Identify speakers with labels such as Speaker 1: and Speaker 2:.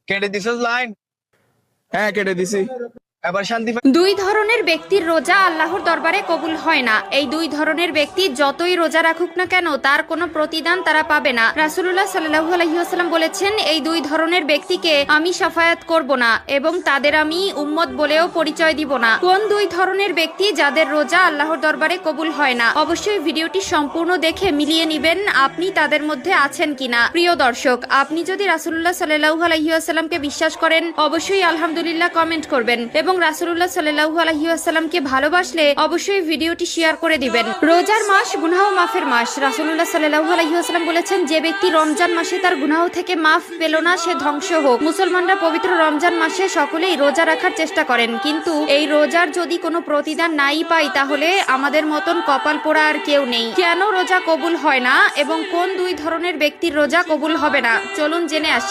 Speaker 1: কেটে দিছস লাইন?
Speaker 2: হ্যাঁ, কেটে দিছি।
Speaker 1: এবার শান্তি
Speaker 3: দুই ধরনের ব্যক্তির রোজা আল্লাহর দরবারে কবুল হয় না। এই দুই ধরনের ব্যক্তি যতই রোজা রাখুক না কেন তার কোনো প্রতিদান তারা পাবে না। রাসূলুল্লাহ সাল্লাল্লাহু আলাইহি ওয়াসাল্লাম বলেছেন, এই দুই ধরনের ব্যক্তিকে আমি শাফায়াত করব না এবং তাদের আমি উম্মত বলেও পরিচয় দিব না। কোন দুই ধরনের ব্যক্তি যাদের রোজা আল্লাহর দরবারে কবুল হয় না? অবশ্যই ভিডিওটি সম্পূর্ণ দেখে মিলিয়ে নেবেন আপনি তাদের মধ্যে আছেন কিনা। প্রিয় দর্শক, আপনি যদি রাসূলুল্লাহ সাল্লাল্লাহু আলাইহি ওয়াসাল্লামকে বিশ্বাস করেন অবশ্যই আলহামদুলিল্লাহ কমেন্ট করবেন এবং রাসূলুল্লাহ সাল্লাল্লাহু আলাইহি ওয়াসাল্লামকে ভালোবাসলে অবশ্যই ভিডিওটি শেয়ার করে দিবেন। রোজার মাস গুনাহ মাফের মাস। রাসূলুল্লাহ সাল্লাল্লাহু আলাইহি ওয়াসাল্লাম বলেছেন, যে ব্যক্তি রমজান মাসে তার গুনাহ থেকে মাফ পেল না সে ধ্বংস হোক। মুসলমানরা পবিত্র রমজান মাসে সকলেই রোজা রাখার চেষ্টা করেন, কিন্তু এই রোজার যদি কোনো প্রতিদান নাই পাই তাহলে আমাদের মতন কপাল পোড়া আর কেউ নেই। কেন রোজা কবুল হয় না এবং কোন দুই ধরনের ব্যক্তির রোজা কবুল হবে না, চলুন জেনে আসি।